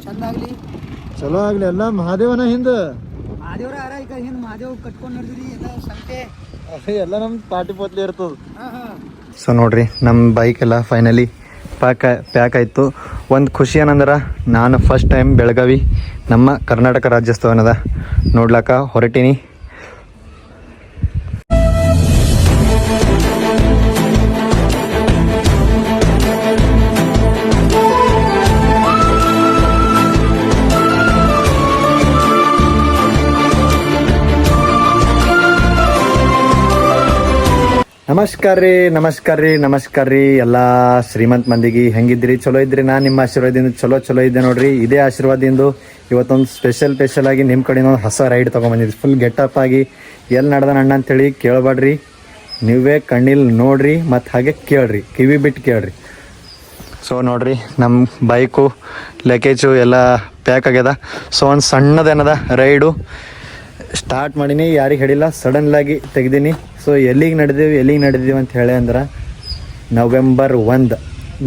ಚಂದ ಆಗ್ಲಿ ಚಲೋ ಆಗ್ಲಿ ಎಲ್ಲ ಮಹಾದೇವನ ಹಿಂದ ಮಹಾದೇವ್ರ ಯಾರ ಈಗ ಹಿಂದ್ ಮಹಾದೇವ್ ಕಟ್ಕೊಂಡ್ ನಡೆದ್ರಿ ಎಲ್ಲ ಸಂತೆ ಎಲ್ಲ ನಮ್ ಪಾಟಿ ಪೋತ್ಲಿ ಇರ್ತದ. ಹಾ ಸೊ ನೋಡ್ರಿ ನಮ್ಮ ಬೈಕ್ ಎಲ್ಲ ಫೈನಲಿ ಪ್ಯಾಕ್ ಆಯಿತು. ಒಂದು ಖುಷಿ ಏನಂದ್ರೆ ನಾನು ಫಸ್ಟ್ ಟೈಮ್ ಬೆಳಗಾವಿ ನಮ್ಮ ಕರ್ನಾಟಕ ರಾಜ್ಯೋತ್ಸವನದ ನೋಡ್ಲಾಕ ಹೊರಟೀನಿ. ನಮಸ್ಕಾರ ರೀ ಎಲ್ಲ ಶ್ರೀಮಂತ ಮಂದಿಗೆ ಹೆಂಗಿದ್ರಿ? ಚಲೋ ಇದ್ರಿ? ನಾನು ನಿಮ್ಮ ಆಶೀರ್ವಾದದಿಂದ ಚಲೋ ಇದ್ದೆ ನೋಡ್ರಿ. ಇದೇ ಆಶೀರ್ವಾದದಿಂದ ಇವತ್ತೊಂದು ಸ್ಪೆಷಲ್ ಆಗಿ ನಿಮ್ಮ ಕಡೆ ಒಂದು ಹೊಸ ರೈಡ್ ತೊಗೊಂಬಂದಿದ್ವಿ. ಫುಲ್ ಗೆಟಪ್ ಆಗಿ ಎಲ್ಲಿ ನಡೆದ ಅಣ್ಣ ಅಂತೇಳಿ ಕೇಳಬೇಡ್ರಿ, ನೀವೇ ಕಣ್ಣಿಲ್ ನೋಡ್ರಿ ಮತ್ತು ಹಾಗೆ ಕೇಳ್ರಿ, ಕಿವಿ ಬಿಟ್ಟು ಕೇಳ್ರಿ. ಸೊ ನೋಡ್ರಿ ನಮ್ಮ ಬೈಕು ಲಗೇಜು ಎಲ್ಲ ಪ್ಯಾಕ್ ಆಗ್ಯದ. ಸೊ ಒಂದು ಸಣ್ಣದೇನದ ರೈಡು ಸ್ಟಾರ್ಟ್ ಮಾಡೀನಿ, ಯಾರಿಗೆ ಹೇಳಿಲ್ಲ, ಸಡನ್ಲಾಗಿ ತೆಗ್ದೀನಿ. ಸೊ ಎಲ್ಲಿಗೆ ನಡೆದೀವಿ ಅಂತ ಹೇಳಿ ಅಂದ್ರೆ ನವೆಂಬರ್ 1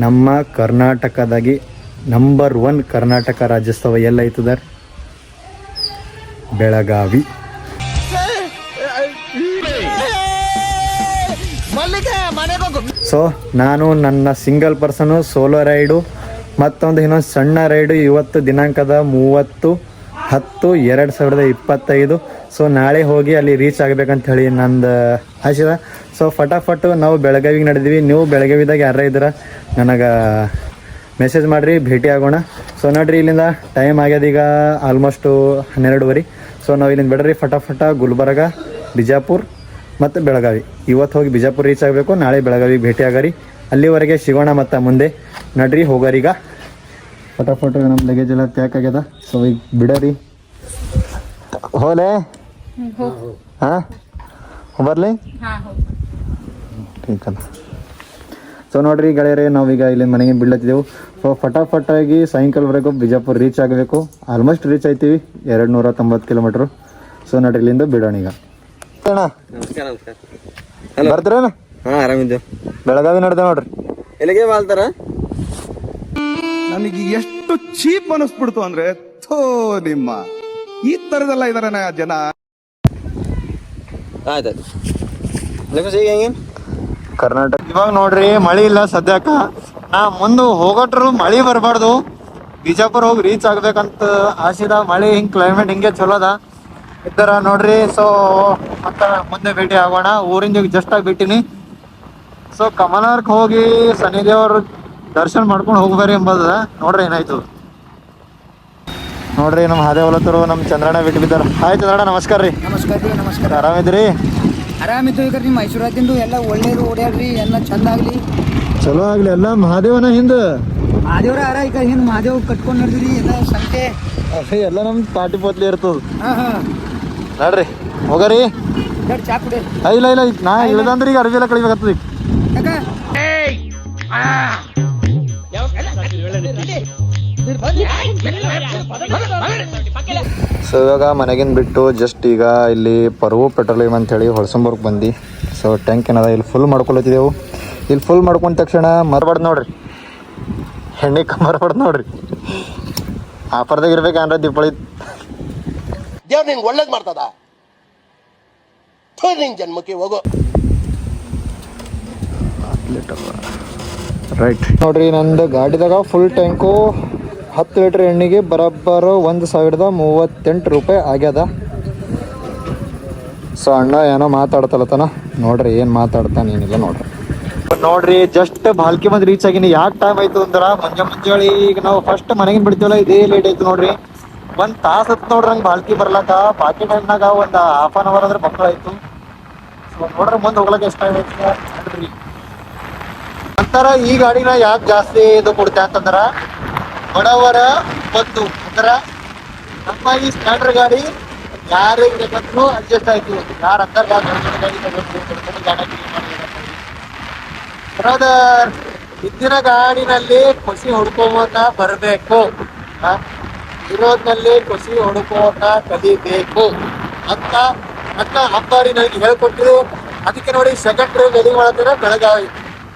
ನಮ್ಮ ಕರ್ನಾಟಕದಾಗಿ ನಂಬರ್ 1 ಕರ್ನಾಟಕ ರಾಜ್ಯೋತ್ಸವ ಎಲ್ಲೈತದ? ಬೆಳಗಾವಿ. ಸೊ ನಾನು ನನ್ನ ಸಿಂಗಲ್ ಪರ್ಸನು ಸೋಲೋ ರೈಡು ಮತ್ತೊಂದು ಇನ್ನೊಂದು ಸಣ್ಣ ರೈಡು ಇವತ್ತು ದಿನಾಂಕದ 30/10/2025. ಸೊ ನಾಳೆ ಹೋಗಿ ಅಲ್ಲಿ ರೀಚ್ ಆಗಬೇಕಂತ ಹೇಳಿ ನಂದು ಆಶೀರ್ವಾದ. ಸೊ ಫಟಾಫಟ್ ನಾವು ಬೆಳಗಾವಿಗೆ ನಡೆದೀವಿ. ನೀವು ಬೆಳಗಾವಿದಾಗ ಯಾರ ಇದ್ದೀರ ನನಗೆ ಮೆಸೇಜ್ ಮಾಡಿರಿ, ಭೇಟಿ ಆಗೋಣ. ಸೊ ನೋಡ್ರಿ ಇಲ್ಲಿಂದ ಟೈಮ್ ಆಗ್ಯದ ಈಗ ಆಲ್ಮೋಸ್ಟು 12:30. ಸೊ ನಾವು ಇಲ್ಲಿಂದ ಬಿಡ್ರಿ ಫಟಾಫಟ ಗುಲ್ಬರ್ಗ, ಬಿಜಾಪುರ ಮತ್ತು ಬೆಳಗಾವಿ. ಇವತ್ತು ಹೋಗಿ ಬಿಜಾಪುರ ರೀಚ್ ಆಗಬೇಕು, ನಾಳೆ ಬೆಳಗಾವಿಗೆ ಭೇಟಿ ಆಗರಿ. ಅಲ್ಲಿವರೆಗೆ ಸಿಗೋಣ ಮತ್ತು ಮುಂದೆ ನಡ್ರಿ ಹೋಗರೀಗ. ಫಟಾಫಟ್ ನಮ್ಮ ಲಗೇಜ್ ಎಲ್ಲ ಪ್ಯಾಕ್ ಆಗ್ಯದ. ಸೊ ಈಗ ಬಿಡರಿ ಹೋಲೆ ಹಾಂ ಬರ್ಲಿ ಟೀಕಲ್ಲ. ಸೊ ನೋಡ್ರಿ ಗೆಳೆಯರೇ, ನಾವೀಗ ಇಲ್ಲಿ ಮನೆಗೆ ಬಿಡ್ಲತ್ತಿದ್ದೆವು. ಸೊ ಫಟಾಫಟಾಗಿ ಸಾಯಂಕಾಲವರೆಗೂ ಬಿಜಾಪುರ ರೀಚ್ ಆಗಬೇಕು. ಆಲ್ಮೋಸ್ಟ್ ರೀಚ್ ಆಯ್ತೀವಿ, 290 ಕಿಲೋಮೀಟ್ರು. ಸೊ ನೋಡ್ರಿ ಇಲ್ಲಿಂದ ಬಿಡೋಣ ಈಗ. ಬರ್ತೀರೇನ? ಹಾಂ ಆರಾಮಿದ್ದೇವೆ. ಬೆಳಗಾವಿ ನಡೆದ ನೋಡ್ರಿ. ಎಲ್ಲಿಗೆ ಬಾಳ್ತಾರ? ನನಗೆ ಎಷ್ಟು ಚೀಪ್ ಅನಿಸ್ಬಿಡ್ತು ಅಂದ್ರೆ, ಥೋ ನಿಮ್ಮ ಈ ತರದೆಲ್ಲ ಇದಾರೆ ಜನ. ಆಯ್ತು ಹೆಂಗೆ ಕರ್ನಾಟಕ ಇವಾಗ ನೋಡ್ರಿ ಮಳಿ ಇಲ್ಲ ಸದ್ಯಕ್ಕ. ನಾ ಮುಂದೆ ಹೋಗೋಟ್ರು ಮಳಿ ಬರಬಾರ್ದು, ಬಿಜಾಪುರ ಹೋಗಿ ರೀಚ್ ಆಗ್ಬೇಕಂತ ಆಸಿದ. ಮಳಿ ಹಿಂಗೆ ಕ್ಲೈಮೇಟ್ ಹಿಂಗೆ ಚಲೋದ ಇದ್ದಾರ ನೋಡ್ರಿ. ಸೊ ಮತ್ತ ಮುಂದೆ ಭೇಟಿ ಆಗೋಣ. ಊರಿಂದ ಜಸ್ಟ್ ಆಗಿ ಬಿಟ್ಟಿನಿ. ಸೊ ಕಮಲಾರ್ಕ್ ಹೋಗಿ ಶನಿದೇವ್ರ ದರ್ಶನ ಮಾಡ್ಕೊಂಡು ಹೋಗ್ಬೇರಿ ಎಂಬುದ. ನೋಡ್ರಿ ಏನಾಯ್ತು ನೋಡ್ರಿ. ನಮ್ಮ ಹಾದೇವಲತ್ತರು ನಮ್ಮ ಚಂದ್ರಣ್ಣ ಬಿಟ್ಟು ಬಿದ್ದಾರ. ಹಾಯ್ ಚಂದ್ರಣ್ಣ, ನಮಸ್ಕಾರ ರೀ. ನಮಸ್ಕಾರ. ಆರಾಮಿದ್ರಿ? ಆರಾಮಿದ್ದು ಈಗ ನಿಮ್ಮ ಐಶ್ವರ್ಯದಿಂದ ಎಲ್ಲ ಒಳ್ಳೇದು ಓಡ್ಯಾಡ್ರಿ, ಎಲ್ಲ ಚಂದ ಆಗ್ಲಿ ಚಲೋ ಆಗ್ಲಿ. ಎಲ್ಲ ಮಹಾದೇವನ ಹಿಂದ ಮಹಾದೇವ್ರ ಯಾರ ಈಗ ಹಿಂದ್ ಮಹಾದೇವ್ ಕಟ್ಕೊಂಡ್ ನಡೆದ್ರಿ ಎಲ್ಲ ಸಂತೆ ಎಲ್ಲ ನಮ್ ಪಾಟಿ ಪೋತ್ಲಿ ಇರ್ತದ. ಹಾ ನೋಡ್ರಿ ಹೋಗರಿ. ಚಾ ಕುಡಿ. ಇಲ್ಲ ನಾ ಇಳ್ದಂದ್ರೆ ಈಗ ಅರ್ಬಿ ಎಲ್ಲ ಕಳಿಬೇಕಾಗ್ತದ ಈಗ. ಸೊ ಇವಾಗ ಮನೆಗಿಂದ ಬಿಟ್ಟು ಜಸ್ಟ್ ಈಗ ಇಲ್ಲಿ ಪರ್ವು ಪೆಟ್ರೋಲಿಯಂ ಅಂತೇಳಿ ಹೊಳಸಂಬರ್ಗ್ ಬಂದು. ಸೊ ಟ್ಯಾಂಕ್ ಏನದ ಇಲ್ಲಿ ಫುಲ್ ಮಾಡ್ಕೊಳತ್ತಿದ್ದೆವು. ಇಲ್ಲಿ ಫುಲ್ ಮಾಡ್ಕೊಂಡ ತಕ್ಷಣ ಮರಬಾರ್ದು ನೋಡ್ರಿ, ಎಣ್ಣೆ ಮರಬಾರ್ದು ನೋಡ್ರಿ. ಆಫರ್ದಾಗ ಇರ್ಬೇಕು ಅಂದ್ರೆ ದೀಪಾವಳಿ ದೇವ್ರು ನಿಂಗೆ ಒಳ್ಳೇದು ಮಾಡ್ತದ, ನಿಂಗೆ ಜನ್ಮಕ್ಕೆ ಹೋಗೋ. ರೈಟ್ ನೋಡ್ರಿ, ನಂದು ಗಾಡಿದಾಗ ಫುಲ್ ಟ್ಯಾಂಕು 10 ಲೀಟ್ರ್ ಎಣ್ಣೆಗೆ ಬರೋಬ್ಬರು 1038 ರೂಪಾಯಿ ಆಗ್ಯದ. ಸೊ ಅಣ್ಣ ಏನೋ ಮಾತಾಡ್ತಲತನ, ನೋಡ್ರಿ ಏನು ಮಾತಾಡ್ತಾನೆ ಏನಿಲ್ಲ ನೋಡ್ರಿ. ಜಸ್ಟ್ ಬಾಲ್ಕಿ ಬಂದು ರೀಚ್ ಆಗಿನಿ. ಯಾಕೆ ಟೈಮ್ ಆಯ್ತು ಅಂದ್ರೆ ಮುಂಜಾನೆ ಈಗ ನಾವು ಫಸ್ಟ್ ಮನೆಗಿನ ಬಿಡ್ತೀವಲ್ಲ, ಇದೇ ಲೇಟ್ ಆಯ್ತು ನೋಡ್ರಿ. 1 ತಾಸು ಹತ್ತು ನೋಡ್ರಿ ನಂಗೆ ಬಾಲ್ಕಿ ಬರ್ಲಾಕ. ಬಾಕಿ ಟೈಮ್ನಾಗ ಒಂದು ½ ಅನ್ ಅವರ್ ಅಂದ್ರೆ ಮಕ್ಕಳಾಯ್ತು. ಸೊ ನೋಡ್ರಿ ಮುಂದೆ ಹೋಗ್ಲಕ್ಕೆ ಎಷ್ಟು ಟೈಮ್ ಆಯ್ತು ನೋಡ್ರಿ. ನಂತರ ಈ ಗಾಡಿನ ಯಾಕೆ ಜಾಸ್ತಿ ಇದು ಕೊಡ್ತೆ ಅಂತಂದ್ರೆ ಬಡವರ ಬಂದು ಅಂದ್ರೆ ನಮ್ಮ ಈ ಸ್ಟ್ಯಾಂಡರ್ಡ್ ಗಾಡಿ ಯಾರಿಗೆ ಬೇಕಂದ್ರೂ ಅಡ್ಜಸ್ಟ್ ಆಯ್ತು. ಯಾರು ಅಂತಾರೆ ಗಾಡಿ ಬ್ರದರ್, ಹಿಂದಿನ ಗಾಡಿನಲ್ಲಿ ಖುಷಿ ಹುಡ್ಕೋತ ಬರಬೇಕು, ಇರೋದ್ನಲ್ಲಿ ಖುಷಿ ಹುಡುಕೋತ ಕಲಿಬೇಕು ಅಂತ ನನ್ನ ಅಂಬಾರಿ ನನಗೆ ಹೇಳ್ಕೊಟ್ಟಿರು. ಅದಕ್ಕೆ ನೋಡಿ ಸೆಕೆಂಡ್ ವೆಲ್ಲಿಂಗ್ ಮಾಡಿದ್ರೆ ಬೆಳಗಾವಿ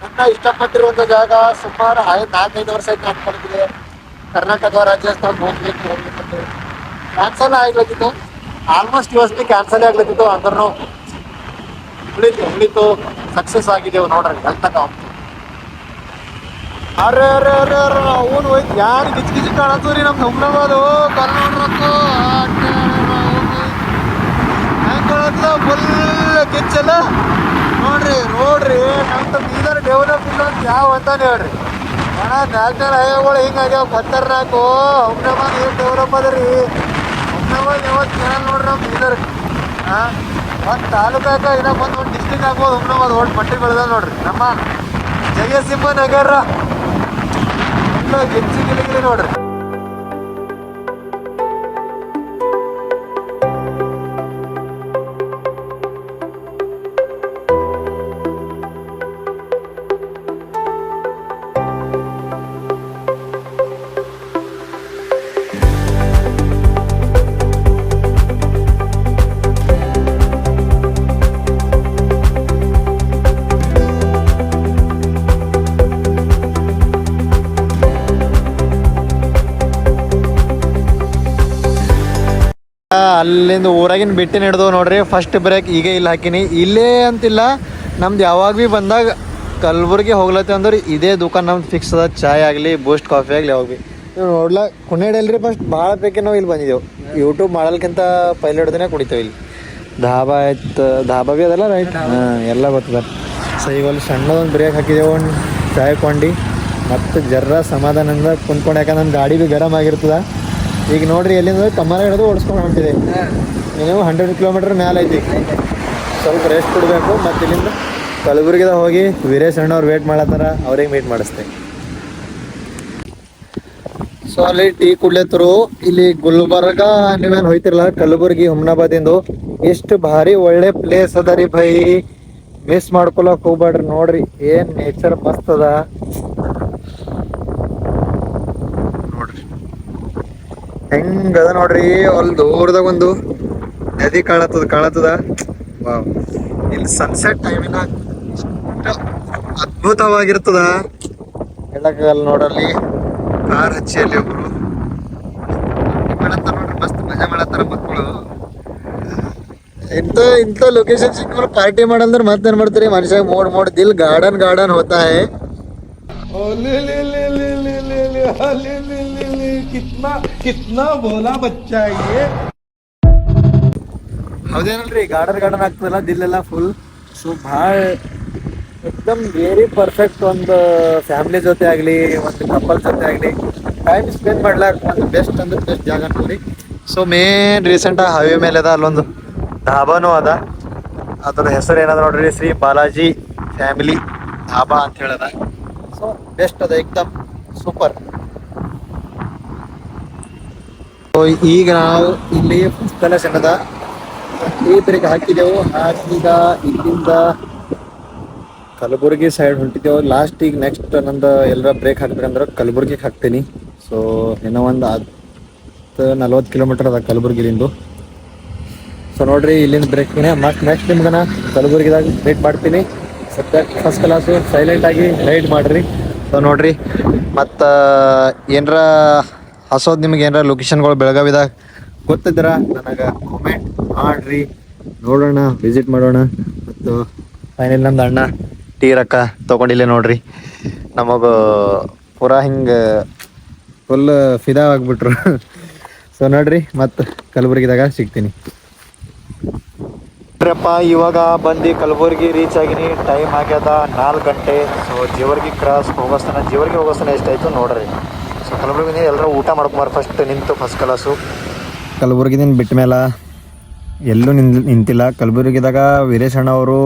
ನನ್ನ ಇಷ್ಟಪಟ್ಟಿರುವಂಥ ಜಾಗ. ಸುಮಾರು 4-5 ವರ್ಷ ಆಯ್ತು ಅನ್ಕೊಂಡಿದ್ದೆ. ಕರ್ನಾಟಕ ರಾಜ್ಯೋತ್ಸವ ಹೋಗ್ಲಿಕ್ಕೆ ಕ್ಯಾನ್ಸಲ್ ಆಗ್ಲತ್ತಿತ್ತು. ಆಲ್ಮೋಸ್ಟ್ ಇವತ್ತು ಕ್ಯಾನ್ಸಲ್ ಆಗ್ಲತ್ತಿತ್ತು, ಅಂದ್ರೂ ಉಳಿತು ಸಕ್ಸಸ್ ಆಗಿದ್ದೇವು ನೋಡ್ರಿ. ಅಲ್ಲಿ ತನಕ ಅರೆ ಅರೆ ಅರೆ ಅರೆ ಅವನು ಹೋಯ್ತು ಯಾರು ಗಿಚ್ ಗಿಚ್ ಕಾಣತ್ತು ರೀ. ನಮ್ಮ ಹುಮ್ನಾಬಾದು ಕಲ್ ನೋಡ್ರಕ್ಕು ಹೆಂಗೆ ಕಾಣತ್ತದ ಫುಲ್ ಕಿಚ್ಚಲ್ಲ ನೋಡ್ರಿ. ನಮ್ಮ ಬೀದರ್ ಡೆವಲಪ್ ಇಲ್ಲ ಅಂತ ಯಾವ ಅಂತಾನೆ ಹೇಳ್ರಿ. ನ್ಯಾಷನಲ್ ಹೈವೇಗಳು ಹಿಂಗಾಗ್ಯಾವ ಖತರ್ನಾಕು. ಹುಮ್ನಾಬಾದ್ ಏನು ಡೆವಲಪ್ ಅದ ರೀ. ಹುಮ್ನಾಬಾದ್ ಯಾವತ್ತು ಚಾನಲ್ ನೋಡ್ರಿ ನಮ್ಮ ಬೀದರ್. ಒಂದು ತಾಲೂಕಾಗ ಇಲ್ಲ ಒಂದು ಡಿಸ್ಟ್ರಿಕ್ಟ್ ಆಗ್ಬೋದು ಹುಮ್ನಾಬಾದ್ ಒಟ್ಟು ಮಟ್ಟಿ ಬೆಳೆದ ನೋಡ್ರಿ. ನಮ್ಮ ಜಯಸಿಂಹ ನಗರ ಗಿಚ್ಚಿ ಗಿಲಿಗಿಲಿ ನೋಡ್ರಿ. ಅಲ್ಲಿಂದ ಊರಾಗಿನ ಬಿಟ್ಟು ಹಿಡ್ದು ನೋಡ್ರಿ. ಫಸ್ಟ್ ಬ್ರೇಕ್ ಈಗ ಇಲ್ಲಿ ಹಾಕಿನಿ. ಇಲ್ಲೇ ಅಂತಿಲ್ಲ, ನಮ್ದು ಯಾವಾಗ ಭೀ ಬಂದಾಗ ಕಲಬುರ್ಗಿ ಹೋಗ್ಲತ್ತಿ ಅಂದ್ರೆ ಇದೇ ದುಕಾನ್ ನಮ್ದು ಫಿಕ್ಸ್ ಅದ. ಚಾಯ್ ಆಗಲಿ ಬೂಸ್ಟ್ ಕಾಫಿ ಆಗಲಿ ಯಾವಾಗ ಭೀ ನೀವು ನೋಡ್ಲಾ ಕುಣಿಯಡಲ್ರಿ. ಫಸ್ಟ್ ಭಾಳ ಬೇಕೆ ನಾವು ಇಲ್ಲಿ ಬಂದಿದ್ದೆವು. ಯೂಟ್ಯೂಬ್ ಮಾಡಲ್ಕಿಂತ ಪೈಲೆ ಹಿಡ್ದೇ ಕುಡಿತೇವೆ ಇಲ್ಲಿ. ಧಾಬಾ ಆಯ್ತು, ಧಾಬಾ ಭೀ ಅದಲ್ಲ ರೈಟ್. ಎಲ್ಲ ಗೊತ್ತದ. ಸೊ ಈಗ ಅಲ್ಲಿ ಸಣ್ಣದೊಂದು ಬ್ರೇಕ್ ಹಾಕಿದೆವು, ಒಂದು ಚಾಯ್ ಕೊಂಡಿ ಮತ್ತು ಜರ್ರ ಸಮಾಧಾನದಿಂದ ಕುಂತ್ಕೊಂಡು. ಯಾಕಂದ್ರೆ ನಮ್ಮ ಗಾಡಿ ಭೀ ಗರಮ್ ಆಗಿರ್ತದ. ಈಗ ನೋಡ್ರಿ ಎಲ್ಲಿಂದ ಕಮ್ಮರ ಹಿಡಿದು ಓಡಿಸ್ಕೊಂಡು ಹೊಂಟಿದೆ. ನೀವು 100 ಕಿಲೋಮೀಟ್ರ್ ಮೇಲೆ ಐತಿ. ಸ್ವಲ್ಪ ರೆಸ್ಟ್ ಕೊಡಬೇಕು. ಮತ್ತು ಇಲ್ಲಿಂದ ಕಲಬುರ್ಗಿದಾಗ ಹೋಗಿ ವೀರೇಶ್ ಅಣ್ಣವ್ರು ವೇಟ್ ಮಾಡತ್ತಾರ, ಅವ್ರಿಗೆ ಮೀಟ್ ಮಾಡಿಸ್ತೆ. ಸೊ ಅಲ್ಲಿ ಟೀ ಕುಡ್ಲತ್ತರು. ಇಲ್ಲಿ ಗುಲ್ಬರ್ಗ ನೀವೇನು ಹೋಯ್ತಿರಲ್ಲ ಕಲಬುರ್ಗಿ ಹುಮ್ನಾಬಾದಿಂದು ಎಷ್ಟು ಭಾರಿ ಒಳ್ಳೆ ಪ್ಲೇಸ್ ಅದ ರೀ ಭೈ. ಮಿಸ್ ಮಾಡ್ಕೊಳಕ್ ಹೋಗ್ಬೇಡ್ರಿ. ನೋಡ್ರಿ ಏನ್ ನೇಚರ್ ಮಸ್ತ್ ಅದ ಹೆಂಗದ ನೋಡ್ರಿ. ಅಲ್ಲಿ ದೂರದಾಗ ಒಂದು ನದಿ ಕಾಣತ್ತದ. ವಾವ್, ಇಲ್ಲಿ ಸನ್ಸೆಟ್ ಟೈಮಿನ ಅದ್ಭುತವಾಗಿರ್ತದ ಹೇಳಕ್ಕಾಗಲ್ಲ. ನೋಡಲ್ಲಿ ಕಾರ್ ಹಚ್ಚಿ ಅಲ್ಲಿ ಒಬ್ರು ಮಾಡತ್ತಾರ ನೋಡ್ರಿ. ಮಸ್ತ್ ಮಜಾ ಮಾಡತ್ತಾರ ಮಕ್ಕಳು. ಇಂಥ ಲೊಕೇಶನ್ ಸಿಕ್ಕ ಪಾರ್ಟಿ ಮಾಡಂದ್ರೆ ಮತ್ತೇನ್ ಮಾಡ್ತಾರೆ ಮನುಷ್ಯ. ಮೋಡ್ ದಿಲ್ ಗಾರ್ಡನ್ ಹೋತಾ ಹೈ. ಕಿತ್ನಾ ಬೋಲಾ ಬಚ್ಚಾ ये ಹೌದೇನಲ್ರಿ. ಗಾರ್ಡನ್ ಆಗ್ತದಲ್ಲ ದಿಲ್ಲೆಲ್ಲ ಫುಲ್. ಸೊ ಭಾಳ ಎಕ್ದಮ್ ವೆರಿ ಪರ್ಫೆಕ್ಟ್. ಒಂದು ಫ್ಯಾಮಿಲಿ ಜೊತೆ ಆಗಲಿ, ಒಂದು ಕಪಲ್ ಜೊತೆ ಆಗಲಿ ಟೈಮ್ ಸ್ಪೆಂಡ್ ಮಾಡ್ಲಾಕ ಒಂದು ಬೆಸ್ಟ್ ಅಂದ್ರೆ ಬೆಸ್ಟ್ ಜಾಗ ನೋಡಿ. ಸೊ ಮೇನ್ ರೀಸೆಂಟಾಗಿ ಹೈವೇ ಮೇಲೆ ಅದ ಅಲ್ಲೊಂದು ಧಾಬಾನೂ ಅದ. ಅದ್ರ ಹೆಸರು ಏನದ ನೋಡ್ರಿ, ಶ್ರೀ ಬಾಲಾಜಿ ಫ್ಯಾಮಿಲಿ ಧಾಬಾ ಅಂತ ಹೇಳದ. ಸೊ ಬೆಸ್ಟ್ ಅದ, ಎಕ್ದಮ್ ಸೂಪರ್. ಸೊ ಈಗ ನಾವು ಇಲ್ಲಿ ಫಸ್ಟ್ ಪ್ಯಾಲೇಸ್ ಏನದ ಈ ಬ್ರೇಕ್ ಹಾಕಿದೆವು. ಈಗ ಇಲ್ಲಿಂದ ಕಲಬುರ್ಗಿ ಸೈಡ್ ಹೊಂಟಿದ್ದೆವು. ಲಾಸ್ಟ್ ಈಗ ನೆಕ್ಸ್ಟ್ ನಂದು ಎಲ್ಲರ ಬ್ರೇಕ್ ಹಾಕ್ಬೇಕಂದ್ರೆ ಕಲಬುರ್ಗಿಗೆ ಹಾಕ್ತೀನಿ. ಸೊ ಏನೋ ಒಂದು 40 ಕಿಲೋಮೀಟರ್ ಅದ ಕಲಬುರ್ಗಿಲಿಂದು. ಸೊ ನೋಡ್ರಿ ಇಲ್ಲಿಂದ ಬ್ರೇಕ್ನೇ ಮತ್ತೆ ನೆಕ್ಸ್ಟ್ ನಿಮ್ಗನ ಕಲಬುರ್ಗಿದಾಗ ವೇಟ್ ಮಾಡ್ತೀನಿ. ಸದ್ಯ ಫಸ್ಟ್ ಕ್ಲಾಸು ಸೈಲೆಂಟಾಗಿ ರೈಡ್ ಮಾಡಿರಿ. ಸೊ ನೋಡ್ರಿ ಮತ್ತು ಏನರ ಹಸೋದು ನಿಮ್ಗೆ ಏನಾರ ಲೊಕೇಶನ್ಗಳು ಬೆಳಗಾವಿದಾಗ ಗೊತ್ತಿದ್ರ ನನಗೆ ಕಾಮೆಂಟ್ ಮಾಡ್ರಿ, ನೋಡೋಣ, ವಿಸಿಟ್ ಮಾಡೋಣ. ಮತ್ತು ಫೈನಲ್ ನಮ್ದು ಅಣ್ಣ ಟೀ ರೊಕ್ಕ ತೊಗೊಂಡಿಲ್ಲೇ ನೋಡ್ರಿ. ನಮಗೆ ಪೂರಾ ಹಿಂಗೆ ಫುಲ್ ಫಿದಾ ಆಗಿಬಿಟ್ರು. ಸೊ ನೋಡ್ರಿ ಮತ್ತು ಕಲಬುರ್ಗಿದಾಗ ಸಿಗ್ತೀನಿ. ನೋಡ್ರಪ್ಪ ಇವಾಗ ಬಂದು ಕಲಬುರ್ಗಿ ರೀಚ್ ಆಗಿನಿ. ಟೈಮ್ ಆಗ್ಯದ 4 ಗಂಟೆ. ಸೊ ಜೇವರ್ಗಿ ಕ್ರಾಸ್ ಹೋಗೋಸ್ತನ ಎಷ್ಟಾಯಿತು ನೋಡ್ರಿ. ಸೊ ಕಲಬುರ್ಗಿನ ಎಲ್ಲರೂ ಊಟ ಮಾಡ್ಕೊಂಬಾರ ಫಸ್ಟ್ ನಿಂತು ಫಸ್ಟ್ ಕ್ಲಾಸು. ಕಲಬುರ್ಗಿದಿಂದ ಬಿಟ್ಟ ಮೇಲೆ ಎಲ್ಲೂ ನಿಂತಿಲ್ಲ. ಕಲಬುರ್ಗಿದಾಗ ವೀರೇಶ್ ಅಣ್ಣ ಅವರು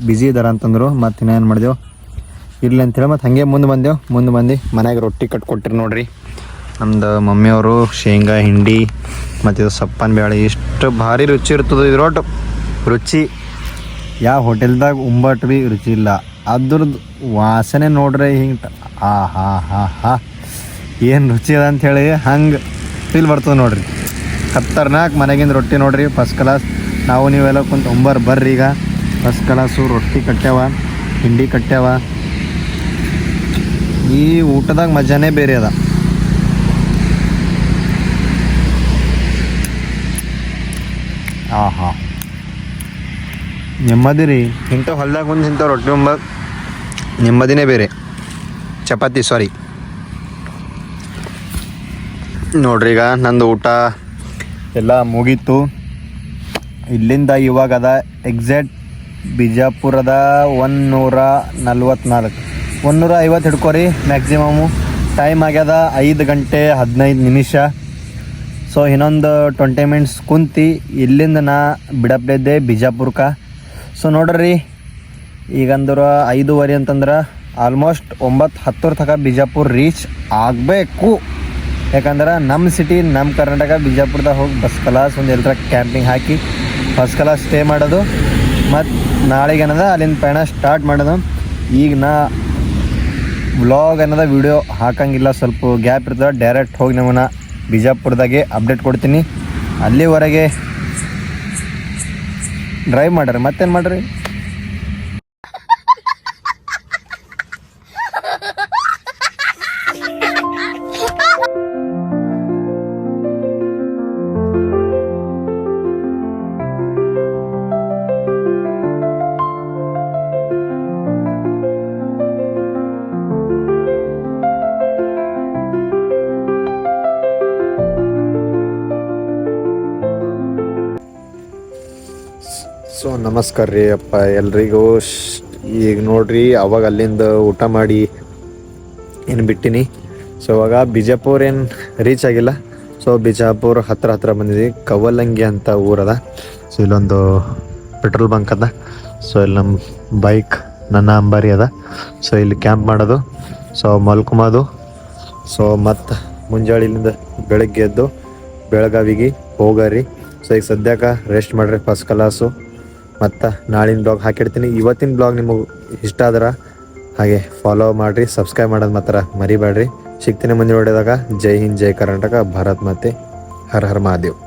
ಬ್ಯುಸಿ ಇದ್ದಾರೆ ಅಂತಂದರು. ಮತ್ತು ಇನ್ನೇನು ಮಾಡಿದೆವು ಇರಲಿ ಅಂತೇಳಿ ಮತ್ತು ಹಾಗೆ ಮುಂದೆ ಬಂದು ಮನ್ಯಾಗ ರೊಟ್ಟಿ ಕಟ್ಕೊಟ್ಟಿರಿ ನೋಡ್ರಿ. ನಮ್ದು ಮಮ್ಮಿಯವರು ಶೇಂಗಾ ಹಿಂಡಿ ಮತ್ತು ಇದು ಸಪ್ಪನ ಬೇಳೆ. ಇಷ್ಟು ಭಾರಿ ರುಚಿ ಇರ್ತದೆ ಇದು ರುಚಿ. ಯಾವ ಹೋಟೆಲ್ದಾಗ ಉಂಬಟ್ಟು ಭೀ ರುಚಿ ಇಲ್ಲ. ಅದ್ರದ್ದು ವಾಸನೆ ನೋಡ್ರಿ ಹಿಂಗೆ ಹಾ ಏನು ರುಚಿ ಅದ ಅಂಥೇಳಿ ಹಂಗೆ ಫೀಲ್ ಬರ್ತದೆ ನೋಡ್ರಿ. ಖತರ್ನಾಕ್ ಮನೆಗಿಂದ ರೊಟ್ಟಿ ನೋಡ್ರಿ ಫಸ್ಟ್ ಕ್ಲಾಸ್. ನಾವು ನೀವೆಲ್ಲ ಕುಂತು ಬರ್ರಿ ಈಗ ಫಸ್ಟ್ ಕ್ಲಾಸು. ರೊಟ್ಟಿ ಕಟ್ಟ್ಯಾವ, ಹಿಂಡಿ ಕಟ್ಟ್ಯಾವ. ಈ ಊಟದಾಗ ಮಜಾನೇ ಬೇರೆ ಅದ. ಹಾಂ ನೆಮ್ಮದಿ ರೀ. ಇಂಥ ಹೊಲ್ದಾಗ ಬಂದು ಇಂಥ ರೊಟ್ಟಿ ಉಂಬ ನೆಮ್ಮದಿನೇ ಬೇರೆ. ಚಪಾತಿ ಸಾರಿ ನೋಡ್ರಿ, ಈಗ ನಂದು ಊಟ ಎಲ್ಲ ಮುಗೀತು. ಇಲ್ಲಿಂದ ಇವಾಗ ಅದ ಎಕ್ಸಾಕ್ಟ್ ಬಿಜಾಪುರದ 144 150 ಹಿಡ್ಕೊರಿ ಮ್ಯಾಕ್ಸಿಮಮು. ಟೈಮ್ ಆಗ್ಯದ 5 ಗಂಟೆ 15 ನಿಮಿಷ. ಸೊ ಇನ್ನೊಂದು 20 ಮಿನಿಟ್ಸ್ ಕುಂತು ಇಲ್ಲಿಂದ ನಾ ಬಿಡಪ್ಲಿದ್ದೆ ಬಿಜಾಪುರಕ್ಕೆ. ಸೊ ನೋಡ್ರಿ, ಈಗಂದ್ರೆ 5:15 ಅಂತಂದ್ರೆ ಆಲ್ಮೋಸ್ಟ್ 9-10 ತನಕ ಬಿಜಾಪುರ ರೀಚ್ ಆಗಬೇಕು. ಯಾಕಂದ್ರೆ ನಮ್ಮ ಸಿಟಿ ನಮ್ಮ ಕರ್ನಾಟಕ ಬಿಜಾಪುರದಾಗ ಹೋಗಿ ಬಸ್ ಕ್ಲಾಸ್ ಒಂದು ಎಲ್ಲರ ಕ್ಯಾಂಪಿಂಗ್ ಹಾಕಿ ಫಸ್ಟ್ ಕ್ಲಾಸ್ ಸ್ಟೇ ಮಾಡೋದು. ಮತ್ತು ನಾಳೆಗೆ ಏನದ ಅಲ್ಲಿಂದ ಪಯಣ ಸ್ಟಾರ್ಟ್ ಮಾಡೋದು. ಈಗ ನಾ ವ್ಲಾಗ್ ಅನ್ನೋದ ವೀಡಿಯೋ ಹಾಕಂಗಿಲ್ಲ, ಸ್ವಲ್ಪ ಗ್ಯಾಪ್ ಇರ್ತದೆ. ಡೈರೆಕ್ಟ್ ಹೋಗಿ ನಮ್ಮನ್ನ ಬಿಜಾಪುರದಾಗೆ ಅಪ್ಡೇಟ್ ಕೊಡ್ತೀನಿ. ಅಲ್ಲಿವರೆಗೆ ಡ್ರೈವ್ ಮಾಡ್ರಿ, ಮತ್ತೇನು ಮಾಡ್ರಿ. ಸೊ ನಮಸ್ಕಾರ ರೀ ಅಪ್ಪ ಎಲ್ರಿಗೂ. ಈಗ ನೋಡ್ರಿ, ಅವಾಗ ಅಲ್ಲಿಂದ ಊಟ ಮಾಡಿ ಏನು ಬಿಟ್ಟಿನಿ. ಸೊ ಇವಾಗ ಬಿಜಾಪುರ ಏನು ರೀಚ್ ಆಗಿಲ್ಲ. ಸೊ ಬಿಜಾಪುರ ಹತ್ರ ಬಂದಿದ್ವಿ. ಕವಲಂಗಿ ಅಂತ ಊರದ. ಸೊ ಇಲ್ಲೊಂದು ಪೆಟ್ರೋಲ್ ಬಂಕ್ ಅದ. ಸೊ ಇಲ್ಲಿ ನಮ್ಮ ಬೈಕ್ ನನ್ನ ಅಂಬಾರಿ ಅದ. ಸೊ ಇಲ್ಲಿ ಕ್ಯಾಂಪ್ ಮಾಡೋದು, ಸೊ ಮಲ್ಕೊಮೋದು. ಸೊ ಮತ್ತು ಮುಂಜಾಳಿಲಿಂದ ಬೆಳಗ್ಗೆ ಎದ್ದು ಬೆಳಗಾವಿಗೆ ಹೋಗರಿ. ಸೊ ಈಗ ಸದ್ಯಕ್ಕೆ ರೆಸ್ಟ್ ಮಾಡ್ರಿ ಫಸ್ಟ್ ಕ್ಲಾಸು. ಮತ್ತು ನಾಳಿನ ಬ್ಲಾಗ್ ಹಾಕಿಡ್ತೀನಿ. ಇವತ್ತಿನ ಬ್ಲಾಗ್ ನಿಮಗೆ ಇಷ್ಟ ಆದ್ರೆ ಹಾಗೆ ಫಾಲೋ ಮಾಡಿರಿ, ಸಬ್ಸ್ಕ್ರೈಬ್ ಮಾಡೋದು ಮಾತ್ರ ಮರಿಬೇಡ್ರಿ. ಸಿಗ್ತೀನಿ ಮುಂದಿನ ವಿಡಿಯೋದಾಗ. ಜೈ ಹಿಂದ್, ಜೈ ಕರ್ನಾಟಕ, ಭಾರತ್ ಮಾತೆ, ಹರ ಹರ ಮಹಾದೇವ್.